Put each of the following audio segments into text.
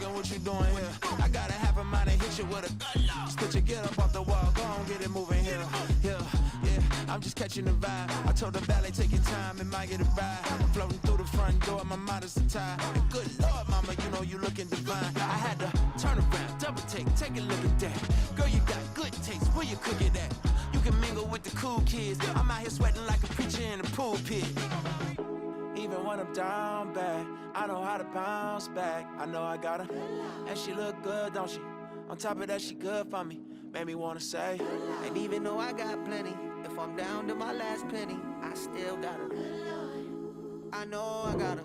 talking, what you doing here? I got a half a mind to hit you with a split you, get up off the wall, go on, get it moving here. Yeah, I'm just catching the vibe. I told the ballet, take your time, it might get a ride. I'm floating through the front door, my mind is a tie. And good Lord, mama, you know you looking divine. I had to turn around, double take a look at that. Girl, you got good taste, where you cook it at? You can mingle with the cool kids. I'm out here sweating like a preacher in the pulpit. Even when I'm down bad, I know how to bounce back. I know I got her, and she look good, don't she? On top of that, she good for me. Made me wanna say, and even though I got plenty, if I'm down to my last penny, I still got her. I know I got her.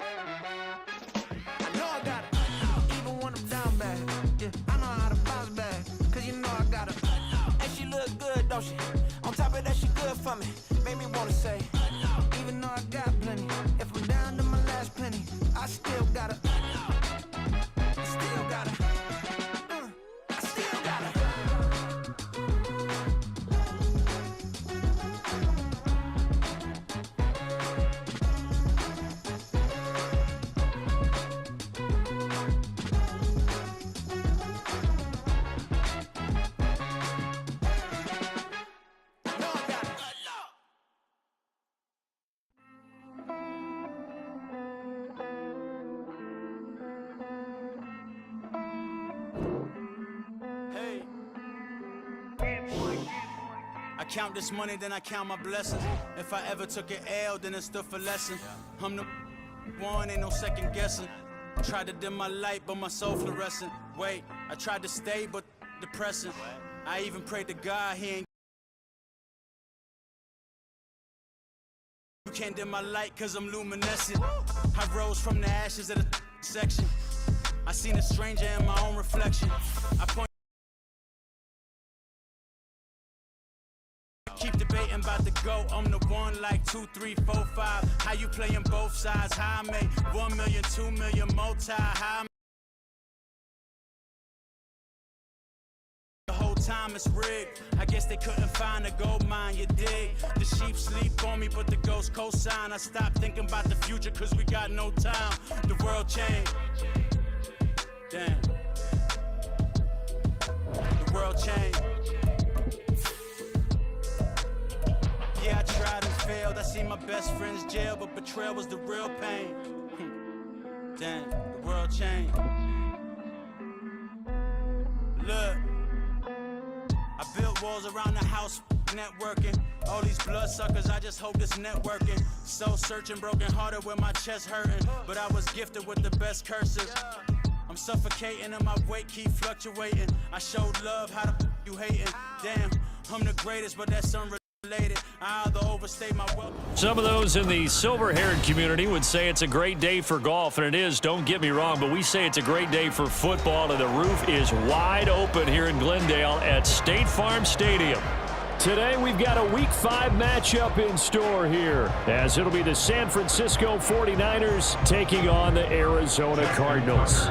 I know I got her. Even when I'm down bad, yeah, I know how to bounce back. Cause you know I got her. And she look good, don't she? On top of that, she good for me. Made me wanna say, even though I got plenty, if I'm down to my last penny, I still got her. I still got her. I still got her. I count this money, then I count my blessings. If I ever took an L, then it stood for lesson. I'm the one, ain't no second guessing. Tried to dim my light, but my soul fluorescent. Wait, I tried to stay, but depressing. I even prayed to God, he ain't. You can't dim my light, cause I'm luminescent. I rose from the ashes of the section. I seen a stranger in my own reflection. I point. Keep debating about the GOAT, I'm the one like 2, 3, 4, 5. How you playing both sides? How I make 1 million, 2 million, multi, how I the whole time it's rigged. I guess they couldn't find a gold mine, you dig? The sheep sleep on me, but the ghost cosign. I stopped thinking about the future, cause we got no time. The world changed. Damn. The world changed. Yeah, I tried and failed. I seen my best friends jail, but betrayal was the real pain. Damn, the world changed. Look, I built walls around the house, networking. All these bloodsuckers, I just hope this networking. Soul searching, broken hearted with my chest hurting. But I was gifted with the best curses. I'm suffocating and my weight keep fluctuating. I showed love, how the you hating? Damn, I'm the greatest, but that's unrelated. I either overstay my welcome. Some of those in the silver-haired community would say it's a great day for golf, and it is, don't get me wrong, but we say it's a great day for football, and the roof is wide open here in Glendale at State Farm Stadium. Today we've got a Week 5 matchup in store here, as it'll be the San Francisco 49ers taking on the Arizona Cardinals.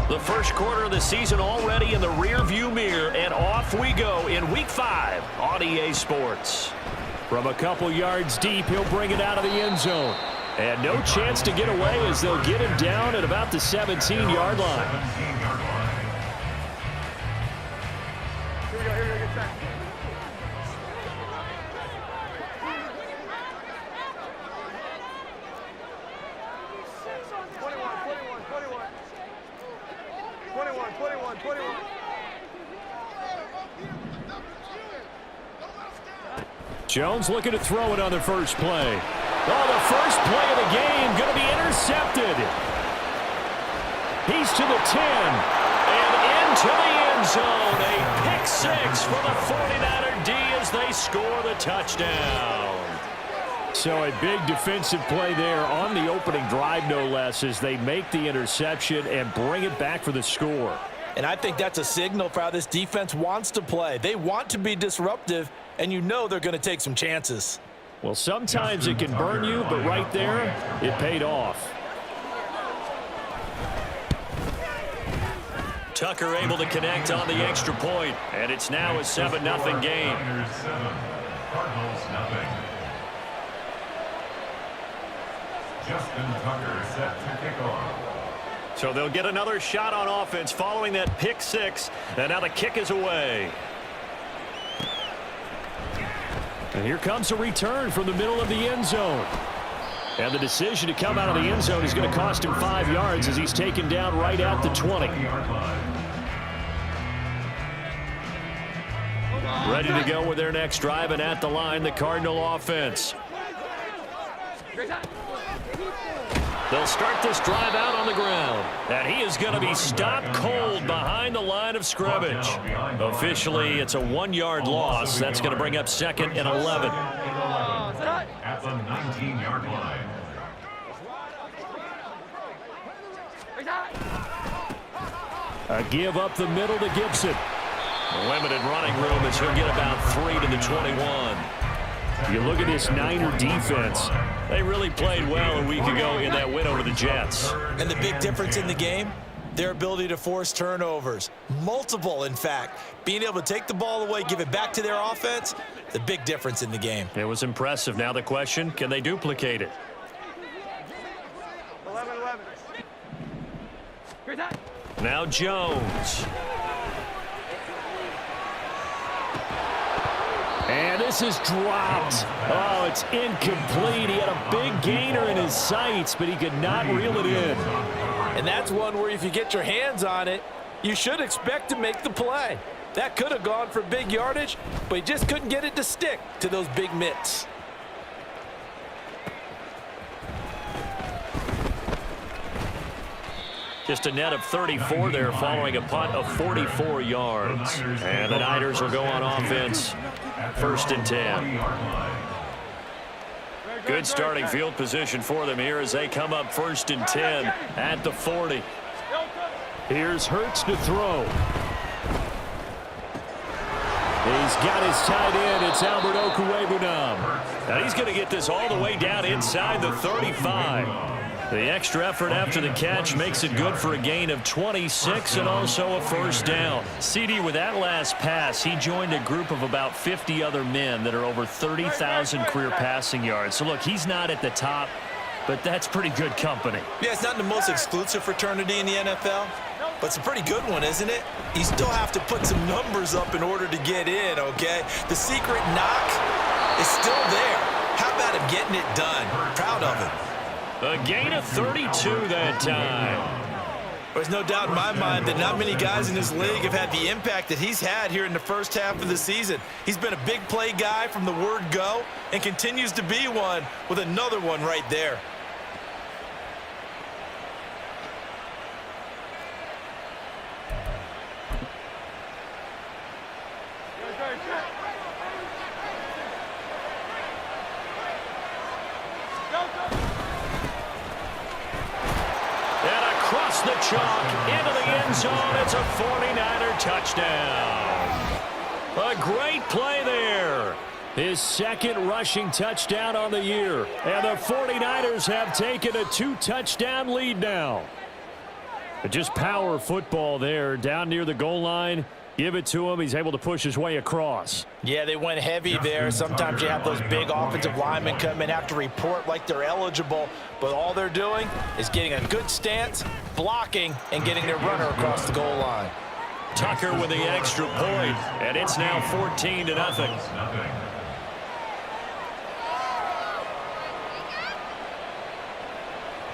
The first quarter of the season already in the rear-view mirror, and off we go in Week 5 on EA Sports. From a couple yards deep, he'll bring it out of the end zone. And no chance to get away as they'll get him down at about the 17-yard line. Jones looking to throw it on the first play. Oh, the first play of the game going to be intercepted. He's to the 10 and into the end zone. A pick six for the 49er D as they score the touchdown. So a big defensive play there on the opening drive, no less, as they make the interception and bring it back for the score. And I think that's a signal for how this defense wants to play. They want to be disruptive, and you know they're going to take some chances. Well, sometimes it can burn you, but right there, it paid off. Tucker able to connect on the extra point, and it's now a 7-0 game. Cardinals 0. Justin Tucker set to kick off. So they'll get another shot on offense following that pick six. And now the kick is away. And here comes a return from the middle of the end zone. And the decision to come out of the end zone is going to cost him 5 yards as he's taken down right at the 20. Ready to go with their next drive, and at the line, the Cardinal offense. They'll start this drive out on the ground. And he is going to be stopped cold behind the line of scrimmage. Officially, it's a 1-yard loss. That's going to bring up 2nd and 11. At the 19-yard line. A give up the middle to Gibson. Limited running room as he'll get about 3 to the 21. You look at this Niner defense. They really played well a week ago in that win over the Jets. And the big difference in the game, their ability to force turnovers. Multiple, in fact. Being able to take the ball away, give it back to their offense, the big difference in the game. It was impressive. Now the question, can they duplicate it? 11-11. Now Jones. And this is dropped. Oh, it's incomplete. He had a big gainer in his sights, but he could not reel it in. And that's one where if you get your hands on it, you should expect to make the play. That could have gone for big yardage, but he just couldn't get it to stick to those big mitts. Just a net of 34 there following a punt of 44 yards. And the Niners will go on offense. 1st and 10. Good starting field position for them here as they come up 1st and 10 at the 40. Here's Hurts to throw. He's got his tight end. It's Albert Okwuegbunam. Now he's going to get this all the way down inside the 35. The extra effort after the catch makes it good for a gain of 26 and also a 1st down. CD, with that last pass, he joined a group of about 50 other men that are over 30,000 career passing yards. So, look, he's not at the top, but that's pretty good company. Yeah, it's not the most exclusive fraternity in the NFL, but it's a pretty good one, isn't it? You still have to put some numbers up in order to get in, okay? The secret knock is still there. How about him getting it done? Proud of him. A gain of 32 that time. There's no doubt in my mind that not many guys in this league have had the impact that he's had here in the first half of the season. He's been a big play guy from the word go and continues to be one with another one right there. The chalk into the end zone. It's a 49er touchdown. A great play there. His 2nd rushing touchdown on the year. And the 49ers have taken a 2-touchdown lead now. But just power football there down near the goal line. Give it to him. He's able to push his way across. Yeah, they went heavy there. Sometimes you have those big offensive linemen come in, have to report like they're eligible, but all they're doing is getting a good stance, blocking, and getting their runner across the goal line. Tucker with the extra point, and it's now 14-0.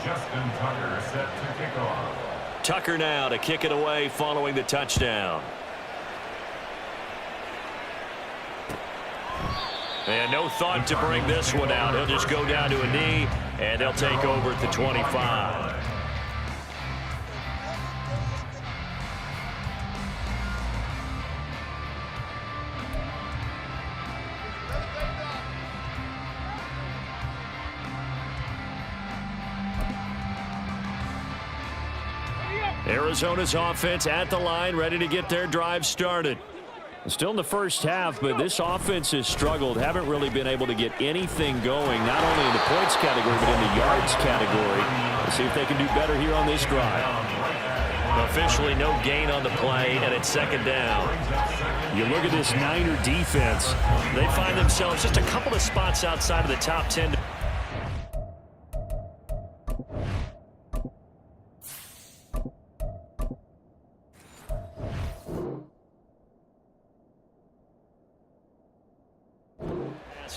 Justin Tucker set to kick off. Tucker now to kick it away following the touchdown. And no thought to bring this one out. He'll just go down to a knee, and they'll take over at the 25. Arizona's offense at the line, ready to get their drive started. Still in the first half, but this offense has struggled. Haven't really been able to get anything going, not only in the points category, but in the yards category. Let's see if they can do better here on this drive. Officially no gain on the play, and it's 2nd down. You look at this Niner defense. They find themselves just a couple of spots outside of the top 10.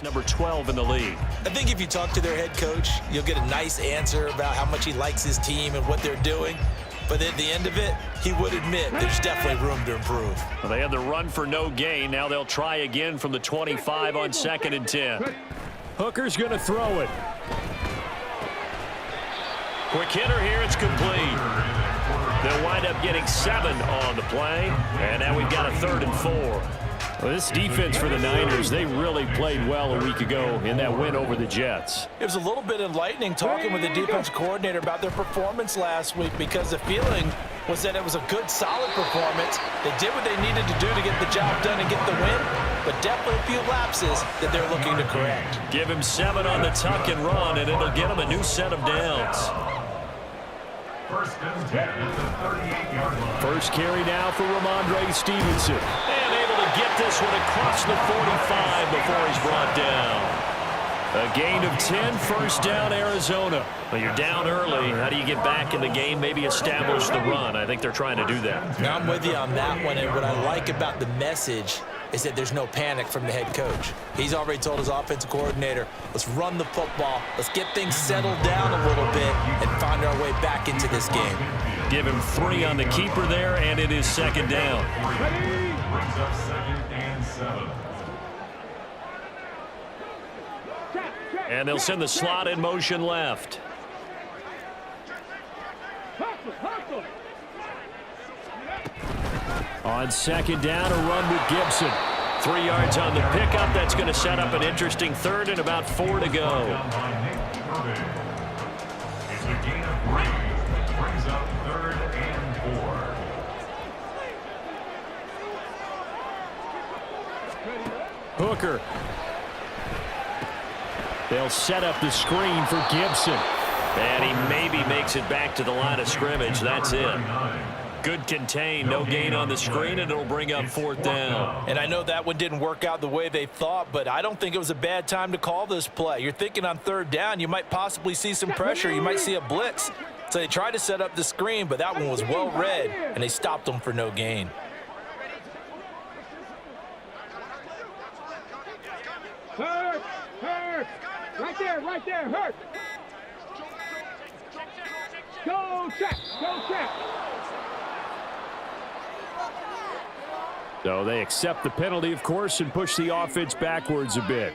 That's number 12 in the league. I think if you talk to their head coach, you'll get a nice answer about how much he likes his team and what they're doing. But at the end of it, he would admit there's definitely room to improve. Well, they had the run for no gain. Now they'll try again from the 25 on 2nd and 10. Hooker's going to throw it. Quick hitter here. It's complete. They'll wind up getting 7 on the play. And now we've got a 3rd and 4. Well, this defense for the Niners, they really played well a week ago in that win over the Jets. It was a little bit enlightening talking with the defense coordinator about their performance last week because the feeling was that it was a good, solid performance. They did what they needed to do to get the job done and get the win, but definitely a few lapses that they're looking to correct. Give him 7 on the tuck and run, and it'll get him a new set of downs. 1st and 10 at the 38-yard line. First carry now for Ramondre Stevenson. And able to get this one across the 45 before he's brought down. A gain of 10, 1st down, Arizona. Well, you're down early. How do you get back in the game, maybe establish the run? I think they're trying to do that. Now I'm with you on that one, and what I like about the message is that there's no panic from the head coach. He's already told his offensive coordinator, let's run the football, let's get things settled down a little bit and find our way back into this game. Give him 3 on the keeper there, and it is 2nd down. Brings up 2nd and 7. And they'll send the slot in motion left. On 2nd down, a run with Gibson. 3 yards on the pickup. That's going to set up an interesting 3rd and about 4 to go. It's a gain of 3. Brings up 3rd and 4. Hooker. They'll set up the screen for Gibson. And he maybe makes it back to the line of scrimmage. That's it. Good contain, no gain on the screen, and it'll bring up 4th down. And I know that one didn't work out the way they thought, but I don't think it was a bad time to call this play. You're thinking on 3rd down, you might possibly see some pressure. You might see a blitz. So they tried to set up the screen, but that one was well read, and they stopped them for no gain. Hurt! Right there, hurt! Go check! So they accept the penalty, of course, and push the offense backwards a bit.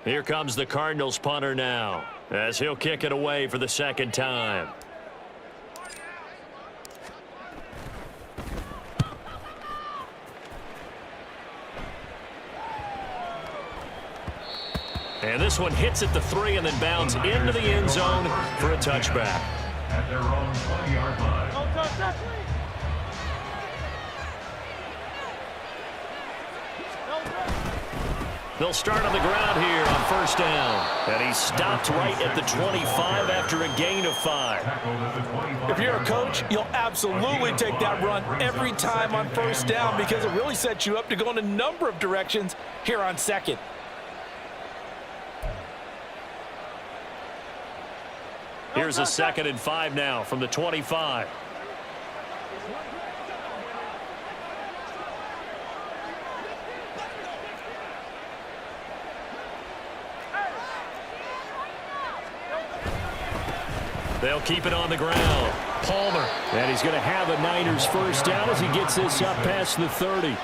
Here comes the Cardinals punter now, as he'll kick it away for the 2nd time. And this one hits at the 3 and then bounds into the end zone for a touchback. At their own 20-yard line. They'll start on the ground here on 1st down. And he stopped right at the 25 after a gain of 5. If you're a coach, you'll absolutely take that run every time on 1st down because it really sets you up to go in a number of directions here on 2nd. Here's a 2nd and 5 now from the 25. They'll keep it on the ground. Palmer. And he's going to have a Niners 1st down as he gets this up past the 30.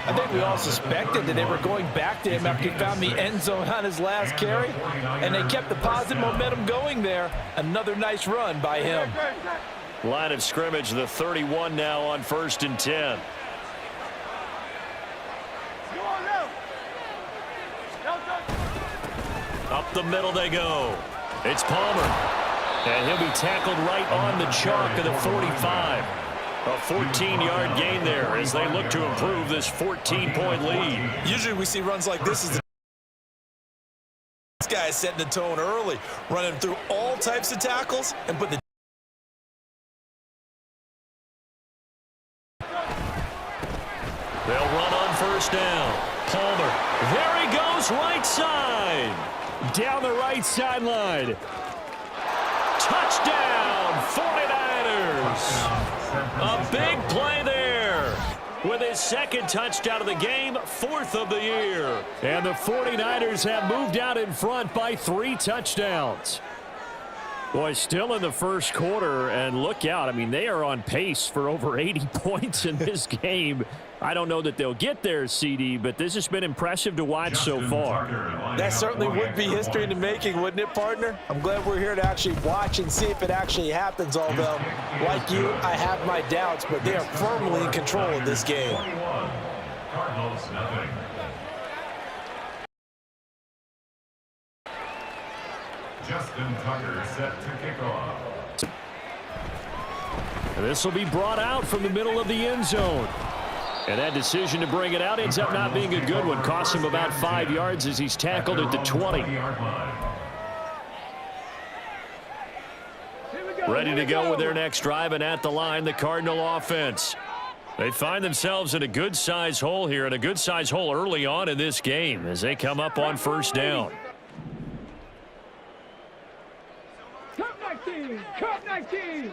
I think we all suspected that they were going back to him after he found the end zone on his last carry, and they kept the positive momentum going there. Another nice run by him. Line of scrimmage, the 31 now on 1st and 10. Up the middle they go. It's Palmer. And he'll be tackled right on the chalk of the 45. A 14-yard gain there as they look to improve this 14-point lead. Usually we see runs like this. This guy is setting the tone early, running through all types of tackles and put the They'll run on 1st down. Palmer. There he goes, right side. Down the right sideline. Touchdown, 49ers. A big play there. with his second touchdown of the game, 4th of the year. And the 49ers have moved out in front by 3 touchdowns. Boy, still in the first quarter, and look out. I mean, they are on pace for over 80 points in this game. I don't know that they'll get there, CD, but this has been impressive to watch so far. That certainly would be history in the making, wouldn't it, partner? I'm glad we're here to actually watch and see if it actually happens, although, like you, I have my doubts, but they are firmly in control of this game. Cardinals, nothing. Justin Tucker set to kick off. And this will be brought out from the middle of the end zone. And that decision to bring it out ends up not being a good one. Costs him about 5 yards as he's tackled at the 20. Ready to go with their next drive, and at the line, the Cardinal offense. They find themselves in a good-size hole here, and a good-size hole early on in this game as they come up on first down. Cup 19! Cup 19!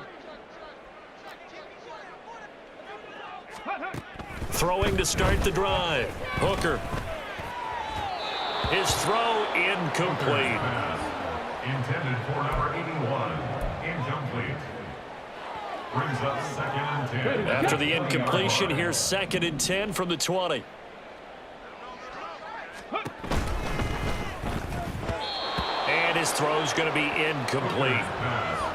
Throwing to start the drive. Hooker. His throw incomplete. Intended for number 81. Incomplete. Brings up 2nd and 10. After the incompletion, here's 2nd and 10 from the 20. And his throw's going to be incomplete.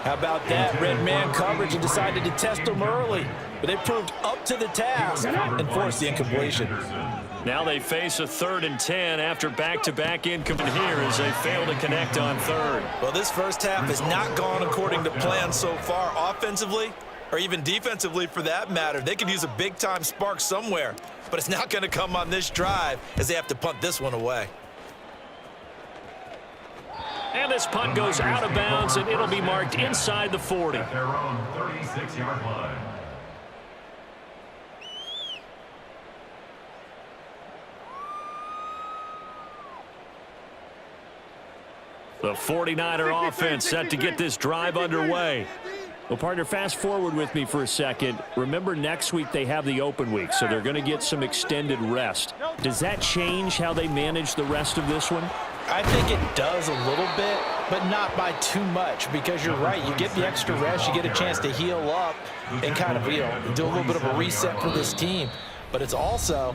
How about that? Red man coverage and decided to test them early. But they proved up to the task and forced the incompletion. Now they face a 3rd and 10 after back-to-back incomplete here as they fail to connect on 3rd. Well, this first half has not gone according to plan so far offensively or even defensively for that matter. They could use a big-time spark somewhere, but it's not going to come on this drive as they have to punt this one away. And this punt goes out of bounds, and it'll be marked inside the 40. At their own 36-yard line. The 49er offense set to get this drive underway. Well, partner, fast forward with me for a second. Remember, next week they have the open week, so they're going to get some extended rest. Does that change how they manage the rest of this one? I think it does a little bit, but not by too much, because you're right. You get the extra rest, you get a chance to heal up and kind of, do a little bit of a reset for this team. But it's also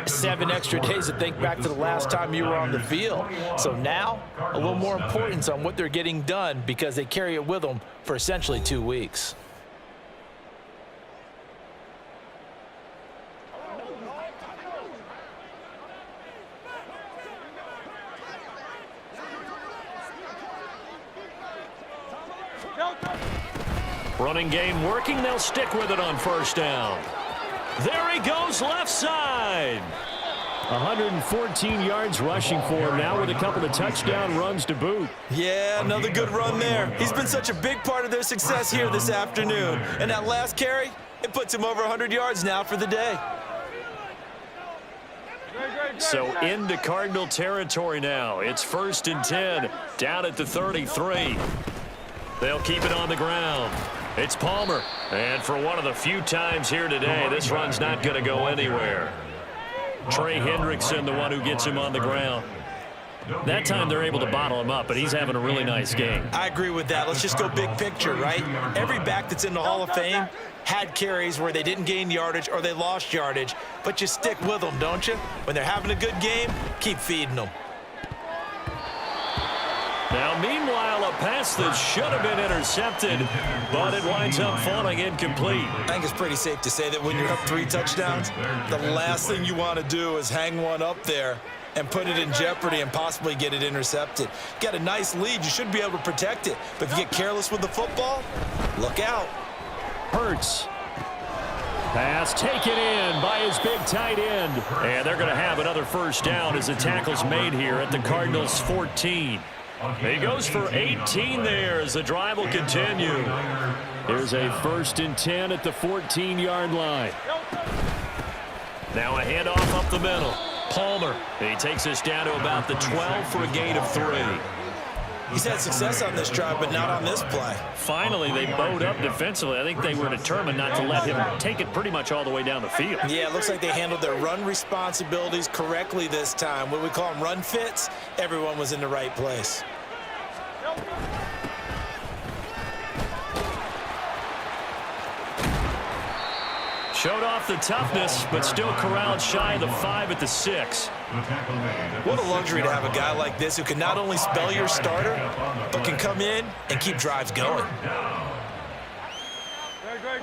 7 extra days to think back to the last time you were on the field. So now, a little more importance on what they're getting done because they carry it with them for essentially 2 weeks. Running game working. They'll stick with it on first down. There he goes, left side. 114 yards rushing for him now with a couple of touchdown runs to boot. Yeah, another good run there. He's been such a big part of their success here this afternoon. And that last carry, it puts him over 100 yards now for the day. So into Cardinal territory now. It's 1st and 10, down at the 33. They'll keep it on the ground. It's Palmer. And for one of the few times here today, this run's not going to go anywhere. Trey Hendrickson, the one who gets him on the ground. That time they're able to bottle him up, but he's having a really nice game. I agree with that. Let's just go big picture, right? Every back that's in the Hall of Fame had carries where they didn't gain yardage or they lost yardage, but you stick with them, don't you? When they're having a good game, keep feeding them. Now, meanwhile, a pass that should have been intercepted, but it winds up falling incomplete. I think it's pretty safe to say that when you're up 3 touchdowns, the last thing you want to do is hang one up there and put it in jeopardy and possibly get it intercepted. You got a nice lead. You should be able to protect it. But if you get careless with the football, look out. Hurts. Pass taken in by his big tight end. And they're going to have another first down as the tackle's made here at the Cardinals' 14. He goes for 18 there as the drive will continue. Here's a 1st and 10 at the 14-yard line. Now a handoff up the middle. Palmer. He takes us down to about the 12 for a gain of 3. He's had success on this drive, but not on this play. Finally, they bowed up defensively. I think they were determined not to let him take it pretty much all the way down the field. Yeah, it looks like they handled their run responsibilities correctly this time. What we call them run fits, everyone was in the right place. Showed off the toughness, but still corralled shy of the 5 at the 6. What a luxury to have a guy like this who can not only spell your starter, but can come in and keep drives going.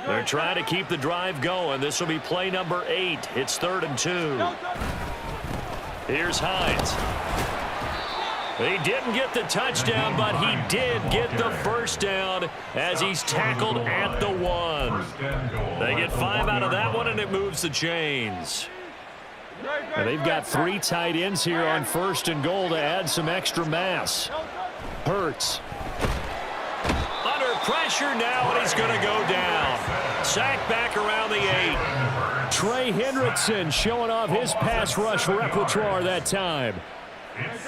They're trying to keep the drive going. This will be play number 8. It's 3rd and 2. Here's Hines. He didn't get the touchdown, but he did get the first down as he's tackled at the 1. They get 5 out of that one, and it moves the chains. And they've got 3 tight ends here on 1st and goal to add some extra mass. Hurts. Under pressure now, and he's going to go down. Sacked back around the 8. Trey Hendrickson showing off his pass rush repertoire that time.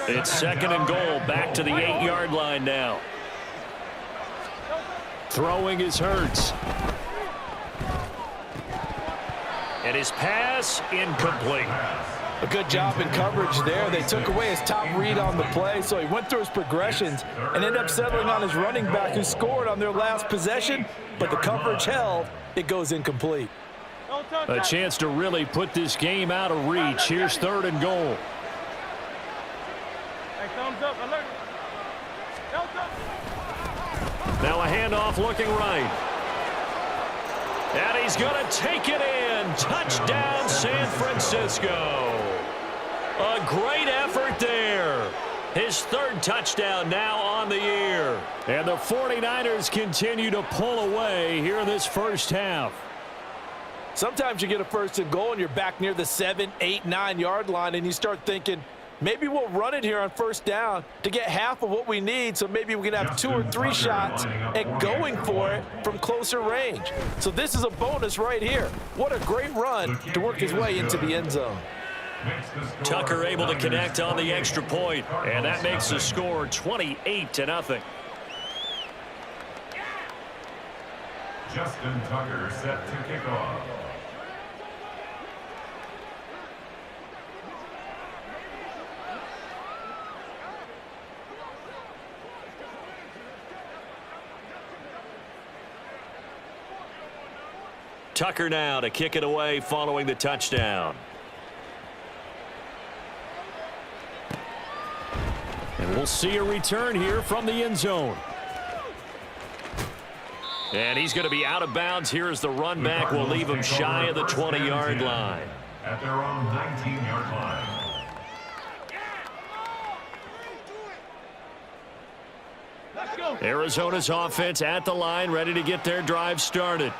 It's 2nd and goal, back to the 8-yard line now. Throwing is Hurts. And his pass incomplete. A good job in coverage there. They took away his top read on the play, so he went through his progressions and ended up settling on his running back who scored on their last possession, but the coverage held. It goes incomplete. A chance to really put this game out of reach. Here's 3rd and goal. Now a handoff looking right. And he's going to take it in. Touchdown, San Francisco. A great effort there. His 3rd touchdown now on the year. And the 49ers continue to pull away here in this first half. Sometimes you get a 1st and goal and you're back near the 7, 8, 9-yard line and you start thinking, maybe we'll run it here on 1st down to get half of what we need, so maybe we can have 2 or 3 shots at going for it from closer range. So this is a bonus right here. What a great run to work his way into the end zone. Tucker able to connect on the extra point, and that makes the score 28-0. Justin Tucker set to kick off. Tucker now to kick it away following the touchdown. And we'll see a return here from the end zone. And he's going to be out of bounds here as the run back will leave him shy of the 20-yard line. At their own 19-yard line. Arizona's offense at the line, ready to get their drive started.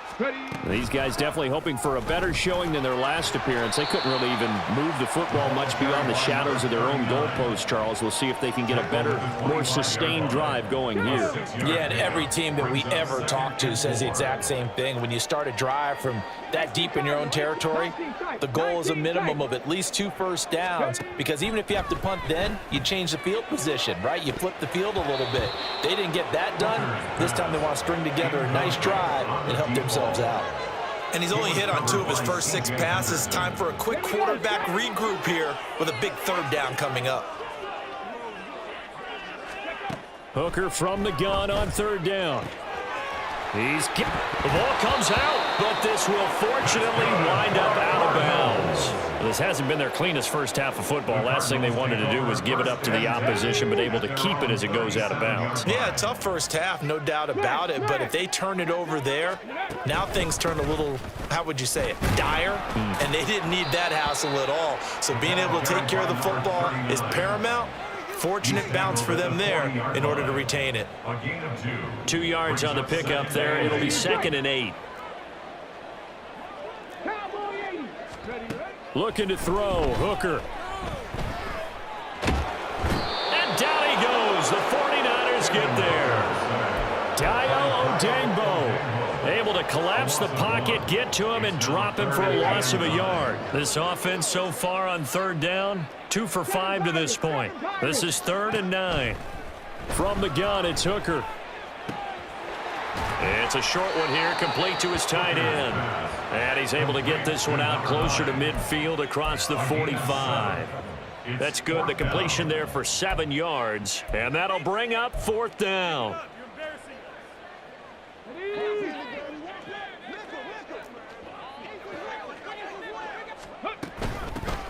These guys definitely hoping for a better showing than their last appearance. They couldn't really even move the football much beyond the shadows of their own goalpost, Charles. We'll see if they can get a better, more sustained drive going here. Yeah, and every team that we ever talk to says the exact same thing. When you start a drive from that deep in your own territory, the goal is a minimum of at least 2 first downs, because even if you have to punt then, you change the field position, right? You flip the field a little bit. They didn't get that done. This time they want to string together a nice drive and help themselves out. And he's only hit on 2 of his first 6 passes. Time for a quick quarterback regroup here with a big 3rd down coming up. Hooker from the gun on 3rd down. The ball comes out, but this will fortunately wind up out of bounds. This hasn't been their cleanest first half of football. Last thing they wanted to do was give it up to the opposition, but able to keep it as it goes out of bounds. Yeah, tough first half, no doubt about it. But if they turn it over there, now things turn a little, how would you say it, dire? And they didn't need that hassle at all. So being able to take care of the football is paramount. Fortunate bounce for them there in order to retain it. 2 yards on the pickup there. It'll be 2nd and 8. Looking to throw. Hooker. And down he goes. The 49ers get there. Dayo Odeyingbo able to collapse the pocket, get to him, and drop him for a loss of a yard. This offense so far on 3rd down, 2 for 5 to this point. This is 3rd and 9. From the gun, it's Hooker. It's a short one here, complete to his tight end. And he's able to get this one out closer to midfield across the 45. That's good. The completion there for 7 yards. And that'll bring up 4th down.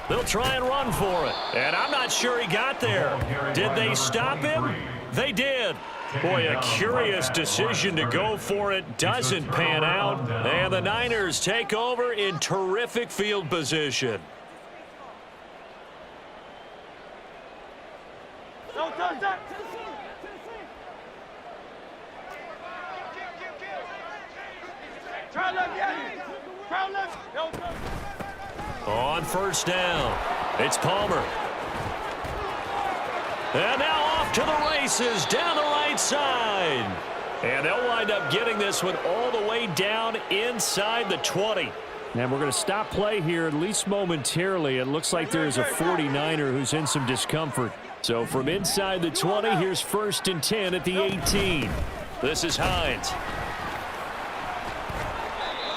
They'll try and run for it. And I'm not sure he got there. Did they stop him? They did. Boy, a curious decision to go for it. Doesn't pan out. And the Niners take over in terrific field position. On 1st down, it's Palmer. And now off to the races down the right side. And they'll wind up getting this one all the way down inside the 20. And we're going to stop play here, at least momentarily. It looks like there's a 49er who's in some discomfort. So from inside the 20, here's 1st and 10 at the 18. This is Hines.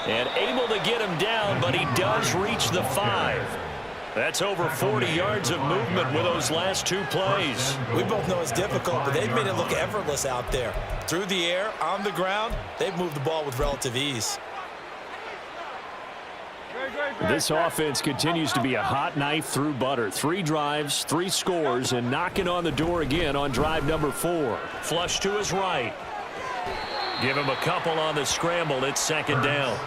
And able to get him down, but he does reach the 5. That's over 40 yards of movement with those last 2 plays. We both know it's difficult, but they've made it look effortless out there. Through the air, on the ground, they've moved the ball with relative ease. This offense continues to be a hot knife through butter. 3 drives, 3 scores, and knocking on the door again on drive number 4. Flush to his right. Give him a couple on the scramble. It's 2nd down.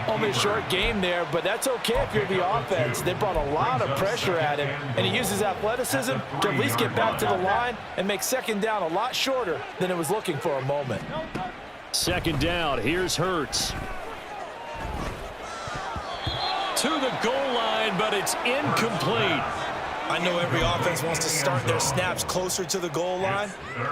Only a short game there, but that's okay if you're the offense. They brought a lot of pressure at him, and he uses athleticism to at least get back to the line and make 2nd down a lot shorter than it was looking for a moment. 2nd down. Here's Hurts. To the goal line, but it's incomplete. I know every offense wants to start their snaps closer to the goal line,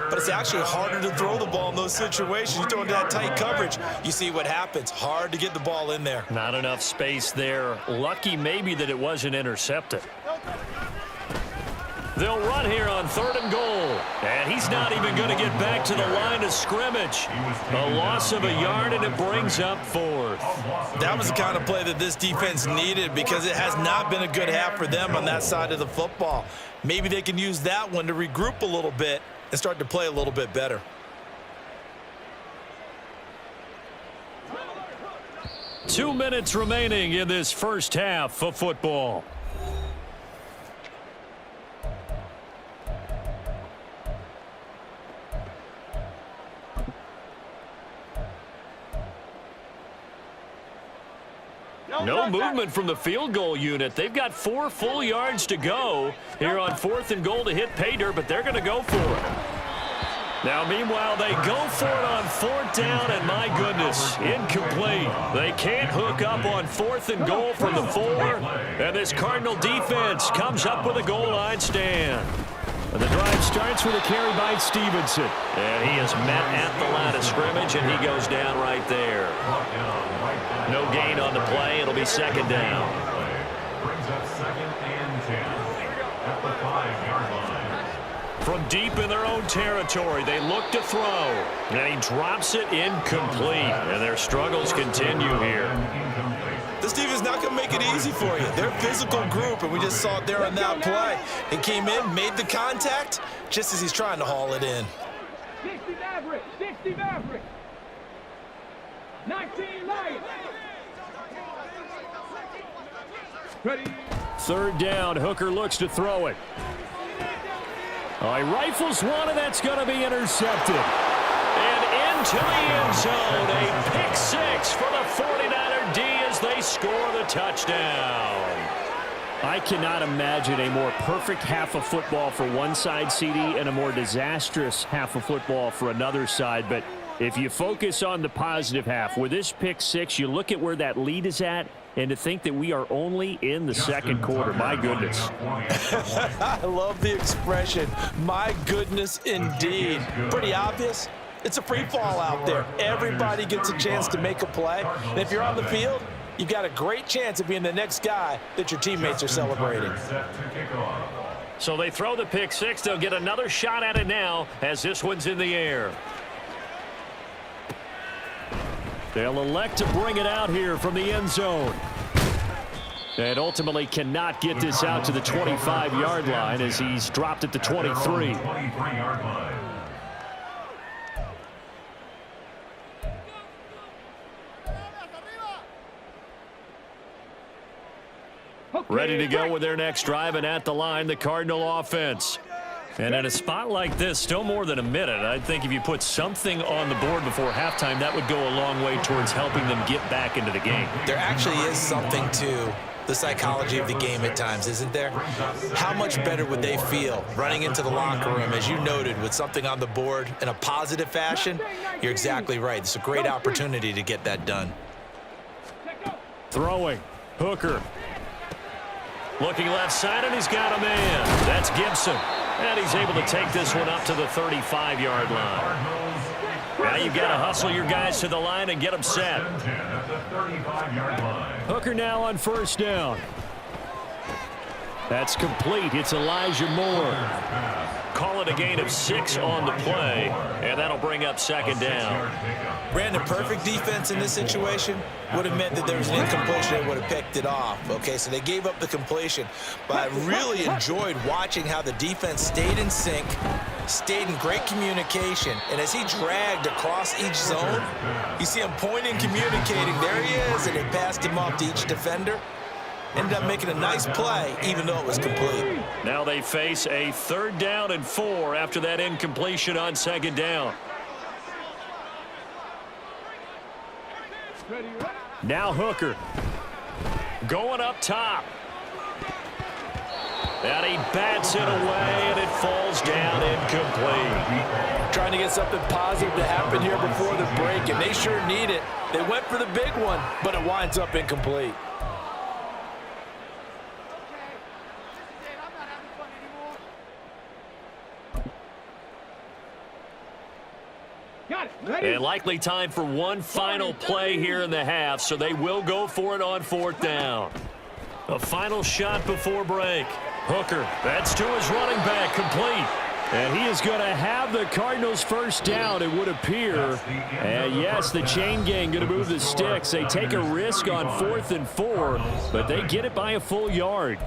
but it's actually harder to throw the ball in those situations. You throw into that tight coverage, you see what happens. Hard to get the ball in there. Not enough space there. Lucky maybe that it wasn't intercepted. They'll run here on 3rd and goal. And he's not even going to get back to the line of scrimmage. A loss of a yard, and it brings up 4th. That was the kind of play that this defense needed because it has not been a good half for them on that side of the football. Maybe they can use that one to regroup a little bit and start to play a little bit better. Two minutes remaining in this first half of football. No movement from the field goal unit. They've got 4 full yards to go here on 4th and goal to hit pay dirt, but they're going to go for it. Now, meanwhile, they go for it on 4th down, and my goodness, incomplete. They can't hook up on 4th and goal from the 4, and this Cardinal defense comes up with a goal line stand. And the drive starts with a carry by Stevenson. And he is met at the line of scrimmage, and he goes down right there. No gain on the play. It'll be 2nd down. Brings up 2nd and 10 at the 5-yard line. From deep in their own territory, they look to throw. And he drops it incomplete. And their struggles continue here. This defense is not going to make it easy for you. They're a physical group, and we just saw it there on that play. It came in, made the contact, just as he's trying to haul it in. 60 Maverick, 60 Maverick. 19 Lions. Ready. 3rd down, Hooker looks to throw it. He rifles one, and that's going to be intercepted. And into the end zone, a pick 6 for the 49er D as they score the touchdown. I cannot imagine a more perfect half of football for one side, CD, and a more disastrous half of football for another side. But if you focus on the positive half, with this pick 6, you look at where that lead is at, and to think that we are only in the 2nd quarter. My goodness. I love the expression, my goodness indeed. Pretty obvious. It's a free fall out there. Everybody gets a chance to make a play. And if you're on the field, you've got a great chance of being the next guy that your teammates are celebrating. So they throw the pick six. They'll get another shot at it now as this one's in the air. They'll elect to bring it out here from the end zone. And ultimately cannot get this out to the 25-yard line as he's dropped at the 23. Ready to go with their next drive, and at the line, the Cardinal offense. And in a spot like this, still more than a minute, I think if you put something on the board before halftime, that would go a long way towards helping them get back into the game. There actually is something to the psychology of the game at times, isn't there? How much better would they feel running into the locker room, as you noted, with something on the board in a positive fashion? You're exactly right. It's a great opportunity to get that done. Throwing. Hooker. Looking left side, and he's got a man. That's Gibson. And he's able to take this one up to the 35-yard line. Now you've got to hustle your guys to the line and get them set. Hooker now on first down. That's complete. It's Elijah Moore. Call it a gain of 6 on the play, and that'll bring up second down. Brandon, perfect defense in this situation would have meant that there was an incompletion. They would have picked it off. Okay, so they gave up the completion. But I really enjoyed watching how the defense stayed in sync, stayed in great communication. And as he dragged across each zone, you see him pointing, communicating. There he is, and they passed him off to each defender. Ended up making a nice play, even though it was complete. Now they face a 3rd down and 4 after that incompletion on second down. Now Hooker. Going up top. And he bats it away, and it falls down incomplete. Trying to get something positive to happen here before the break, and they sure need it. They went for the big one, but it winds up incomplete. And likely time for one final play here in the half, so they will go for it on 4th down. A final shot before break. Hooker, that's to his running back, complete. And he is going to have the Cardinals first down, it would appear. And yes, the chain gang going to move the sticks. They take a risk on 4th and 4, but they get it by a full yard.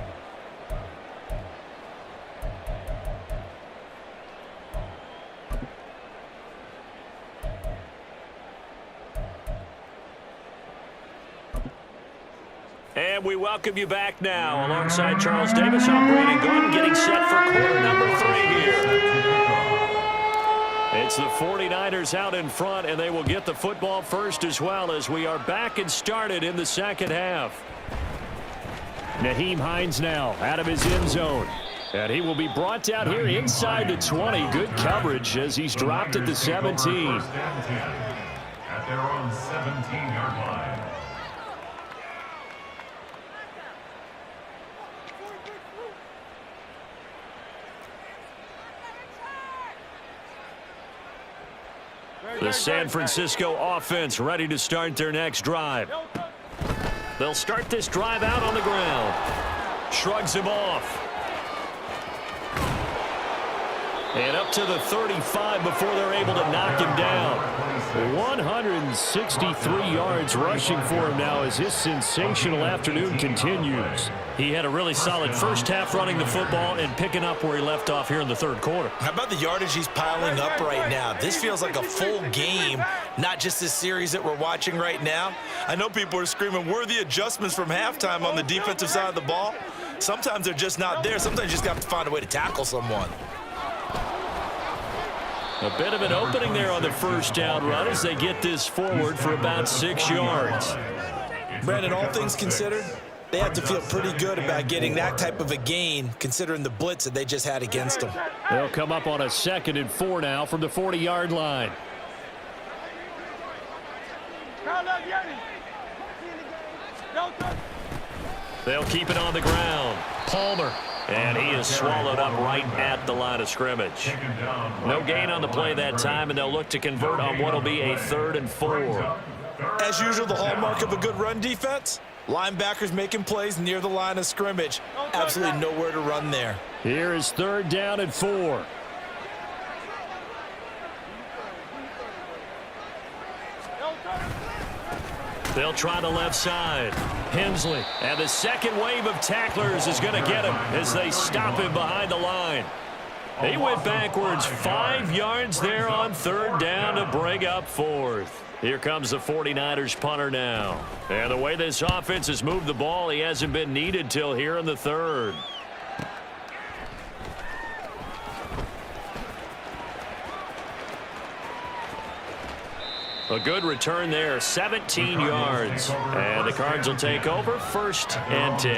And we welcome you back now. Alongside Charles Davis, I'm Brandon Gordon, getting set for quarter number 3 here. It's the 49ers out in front, and they will get the football first as well as we are back and started in the second half. Nyheim Hines now out of his end zone. And he will be brought down here inside the 20. Good coverage as he's dropped at the 17. At their own 17-yard line. The San Francisco offense ready to start their next drive. They'll start this drive out on the ground. Shrugs him off. And up to the 35 before they're able to knock him down. 163 yards rushing for him now as his sensational afternoon continues. He had a really solid first half running the football and picking up where he left off here in the 3rd quarter. How about the yardage he's piling up right now? This feels like a full game, not just this series that we're watching right now. I know people are screaming, where are the adjustments from halftime on the defensive side of the ball? Sometimes they're just not there. Sometimes you just have to find a way to tackle someone. A bit of an opening there on the first down run as they get this forward for about 6 yards. Brandon, all things considered, they have to feel pretty good about getting that type of a gain considering the blitz that they just had against them. They'll come up on a 2nd and 4 now from the 40-yard line. They'll keep it on the ground. Palmer. And he is swallowed up right at the line of scrimmage. No gain on the play that time, and they'll look to convert on what will be a 3rd and 4. As usual, the hallmark of a good run defense, Linebackers making plays near the line of scrimmage. Absolutely nowhere to run there. Here is 3rd down and 4. They'll try the left side. Hensley, and the second wave of tacklers is going to get him as they stop him behind the line. He went backwards 5 yards there on 3rd down to bring up 4th. Here comes the 49ers punter now. And the way this offense has moved the ball, he hasn't been needed till here in the 3rd. A good return there, 17 yards. And the Cards will take over 1st and 10.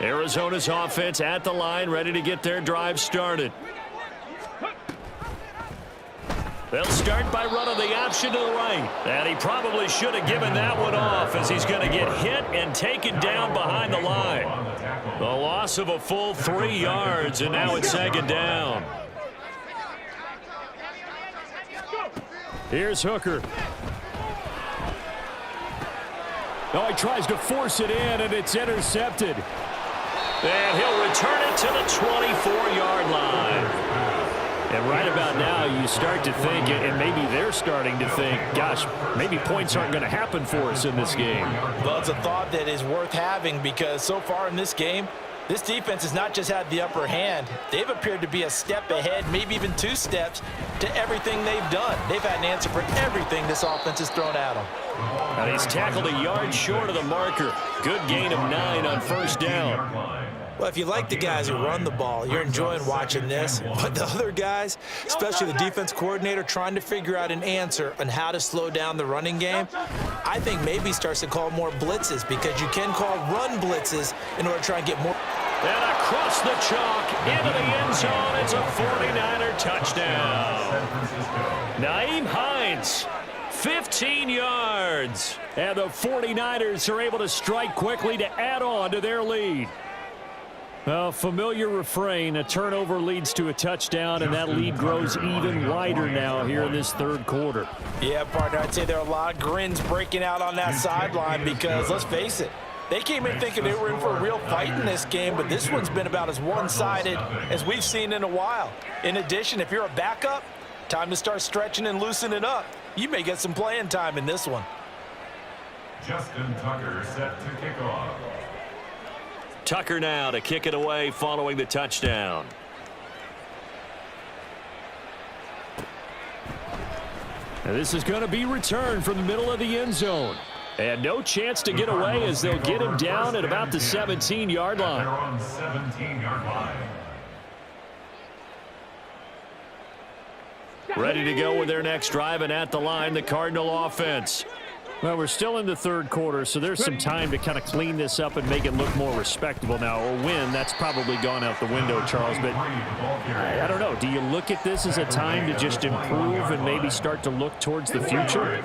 Arizona's offense at the line, ready to get their drive started. They'll start by running the option to the right. And he probably should have given that one off as he's going to get hit and taken down behind the line. The loss of a full 3 yards, and now it's 2nd down. Here's Hooker. Oh, he tries to force it in, and it's intercepted. And he'll return it to the 24-yard line. And right about now, you start to think, and maybe they're starting to think, gosh, maybe points aren't going to happen for us in this game. Well, it's a thought that is worth having because so far in this game, this defense has not just had the upper hand. They've appeared to be a step ahead, maybe even 2 steps, to everything they've done. They've had an answer for everything this offense has thrown at them. And he's tackled a yard short of the marker. Good gain of 9 on 1st down. Well, if you like the guys who run the ball, you're enjoying watching this. But the other guys, especially the defense coordinator, trying to figure out an answer on how to slow down the running game, I think maybe starts to call more blitzes because you can call run blitzes in order to try and get more. And across the chalk, into the end zone, it's a 49er touchdown. Nyheim Hines, 15 yards. And the 49ers are able to strike quickly to add on to their lead. Well, familiar refrain, a turnover leads to a touchdown, and that lead grows even wider now here in this 3rd quarter. Yeah, partner, I'd say there are a lot of grins breaking out on that sideline because, let's face it, they came in thinking they were in for a real fight in this game, but this one's been about as one-sided as we've seen in a while. In addition, if you're a backup, time to start stretching and loosening up. You may get some playing time in this one. Justin Tucker set to kick off. Tucker now to kick it away following the touchdown. And this is going to be returned from the middle of the end zone. And no chance to get away as they'll get him down at about the 17-yard line. They're on 17-yard line. Ready to go with their next drive, and at the line, the Cardinal offense. Well, we're still in the 3rd quarter, so there's some time to kind of clean this up and make it look more respectable now. Or win, that's probably gone out the window, Charles. But I don't know. Do you look at this as a time to just improve and maybe start to look towards the future?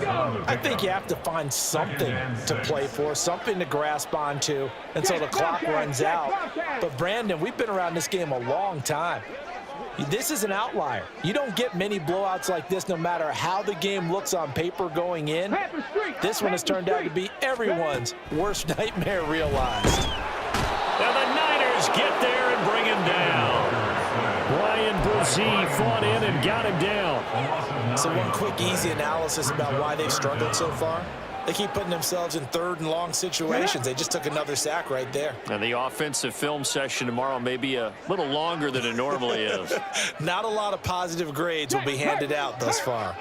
I think you have to find something to play for, something to grasp onto until the clock runs out. But, Brandon, we've been around this game a long time. This is an outlier. You don't get many blowouts like this no matter how the game looks on paper going in. This one has turned out to be everyone's worst nightmare realized. And the Niners get there and bring him down. Ryan Brzee fought in and got him down. So one quick, easy analysis about why they've struggled so far. They keep putting themselves in 3rd and long situations. They just took another sack right there. And the offensive film session tomorrow may be a little longer than it normally is. Not a lot of positive grades will be handed out thus far.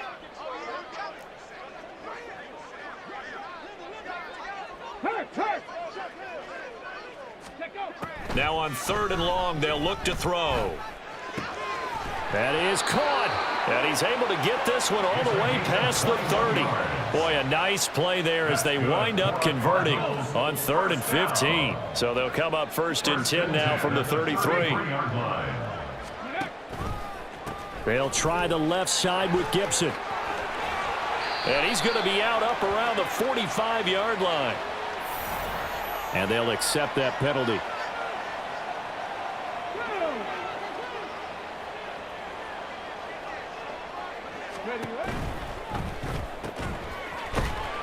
Now on 3rd and long, they'll look to throw. That is caught. And he's able to get this one all the way past the 30. Boy, a nice play there as they wind up converting on 3rd and 15. So they'll come up 1st and 10 now from the 33. They'll try the left side with Gibson. And he's going to be out up around the 45-yard line. And they'll accept that penalty.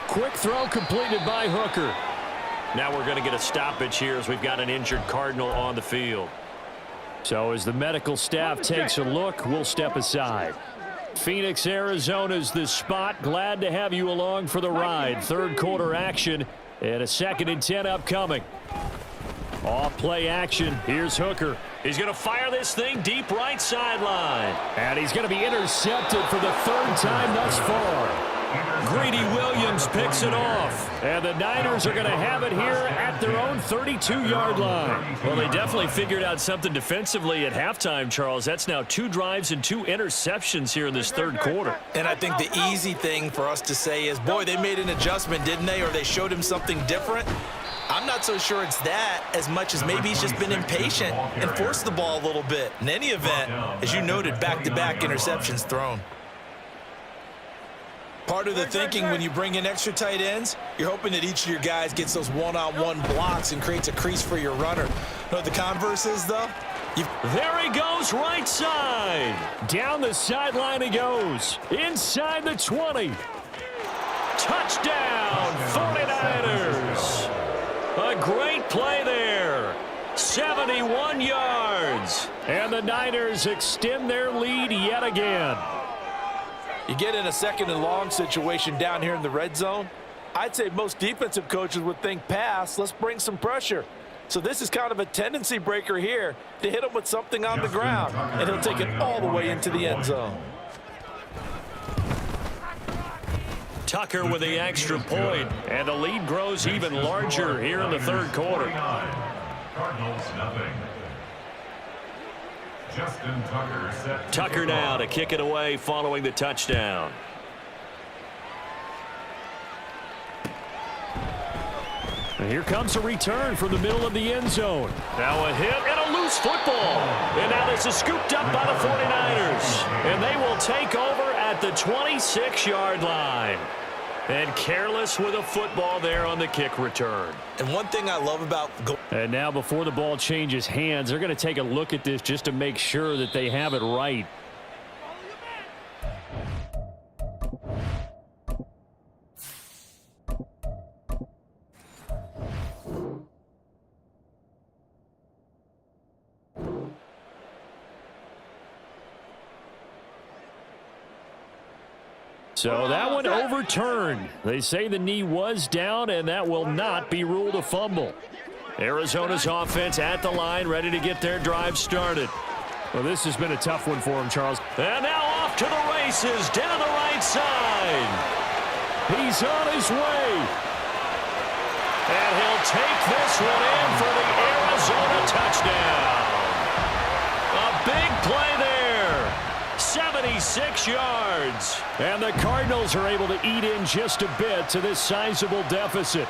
Quick throw completed by Hooker. Now we're going to get a stoppage here as we've got an injured Cardinal on the field. So as the medical staff takes a look, we'll step aside. Phoenix, Arizona's the spot. Glad to have you along for the ride. Third quarter action and a 2nd and 10 upcoming. Off play action. Here's Hooker. He's going to fire this thing deep right sideline. And he's going to be intercepted for the 3rd time thus far. Greedy Williams picks it off. And the Niners are going to have it here at their own 32-yard line. Well, they definitely figured out something defensively at halftime, Charles. That's now 2 drives and 2 interceptions here in this 3rd quarter. And I think the easy thing for us to say is, boy, they made an adjustment, didn't they? Or they showed him something different. I'm not so sure it's that as much as maybe he's just been impatient and forced the ball a little bit. In any event, as you noted, back-to-back interceptions thrown. Part of the thinking when you bring in extra tight ends, you're hoping that each of your guys gets those one-on-one blocks and creates a crease for your runner. You know what the converse is, though? There he goes, right side. Down the sideline he goes. Inside the 20. Touchdown, 49ers. A great play there. 71 yards. And the Niners extend their lead yet again. You get in a 2nd and long situation down here in the red zone, I'd say most defensive coaches would think pass, let's bring some pressure. So this is kind of a tendency breaker here to hit him with something on the ground, and he'll take it all the way into the end zone. Tucker with the extra point, and the lead grows even larger here in the 3rd quarter. Cardinals nothing. Justin Tucker set. Tucker now to kick it away following the touchdown. And here comes a return from the middle of the end zone. Now a hit and a loose football. And now this is scooped up by the 49ers. And they will take over at the 26-yard line. And careless with a football there on the kick return. And one thing I love about... And now before the ball changes hands, they're going to take a look at this just to make sure that they have it right. So that one overturned. They say the knee was down, and that will not be ruled a fumble. Arizona's offense at the line, ready to get their drive started. Well, this has been a tough one for him, Charles. And now off to the races, down the right side. He's on his way. And he'll take this one in for the Arizona touchdown. A big play there. 76 yards. And the Cardinals are able to eat in just a bit to this sizable deficit.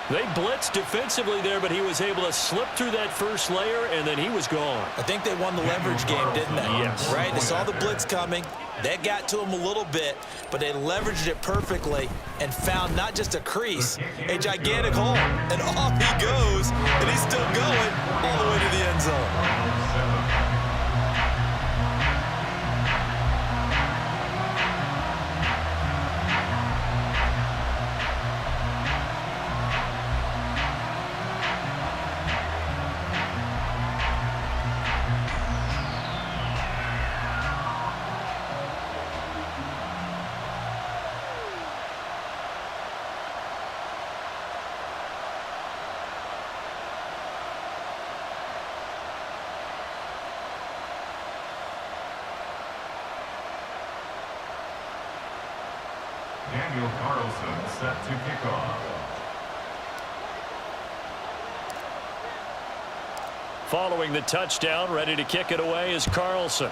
They blitzed defensively there, but he was able to slip through that first layer, and then he was gone. I think they won the leverage game, didn't they? Yes. Right? They saw the blitz coming. That got to him a little bit, but they leveraged it perfectly and found not just a crease, a gigantic hole. And off he goes, and he's still going all the way to the end zone. Daniel Carlson set to kick off. Following the touchdown, ready to kick it away is Carlson.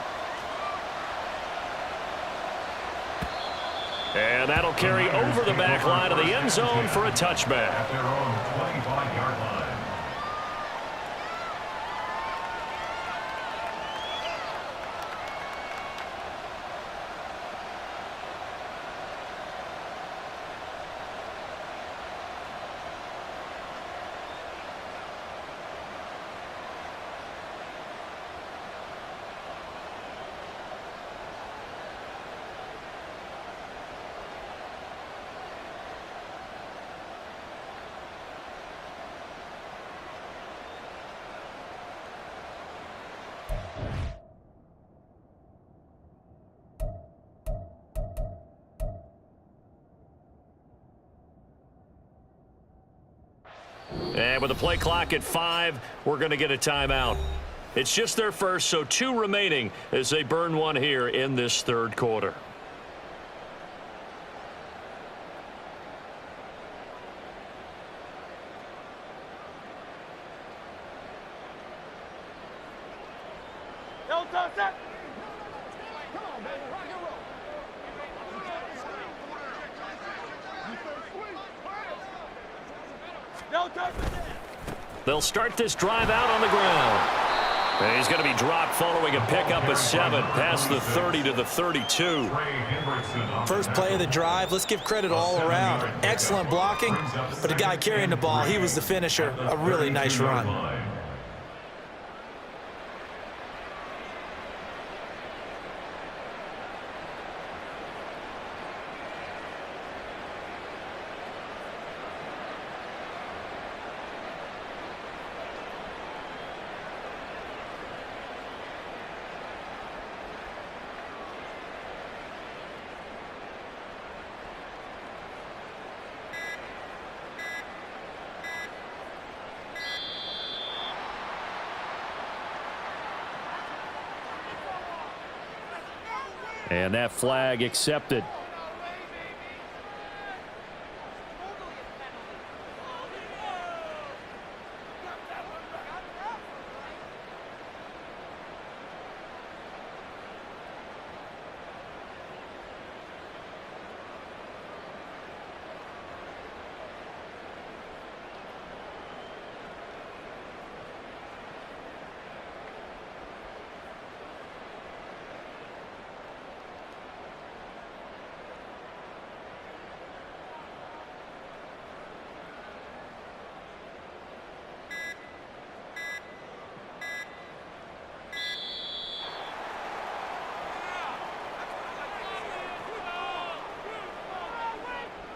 And that'll carry over the back line of the end zone for a touchback. At their own 25-yard line. And with the play clock at 5, we're going to get a timeout. It's just their first, so 2 remaining as they burn one here in this third quarter. They'll start this drive out on the ground. And he's going to be dropped following a pickup of 7 past the 30 to the 32. First play of the drive, let's give credit all around. Excellent blocking, but the guy carrying the ball, he was the finisher. A really nice run. And that flag accepted.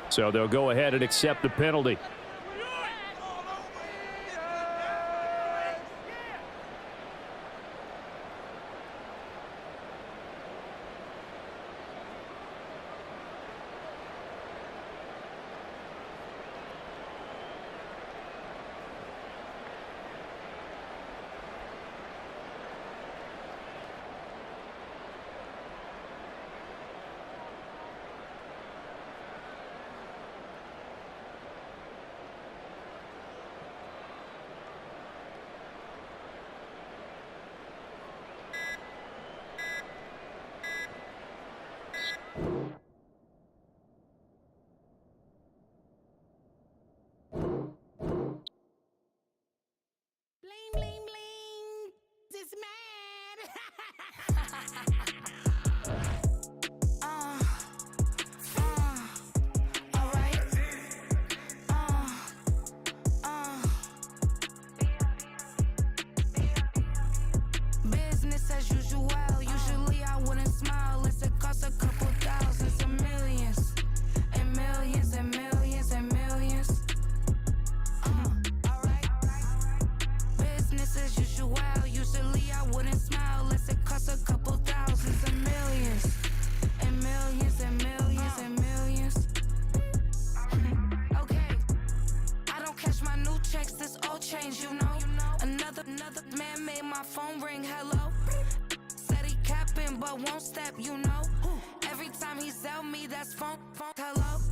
So they'll go ahead and accept the penalty. Another man made my phone ring, hello. Said he capping, but won't step, you know. Every time he sell me, that's phone, hello.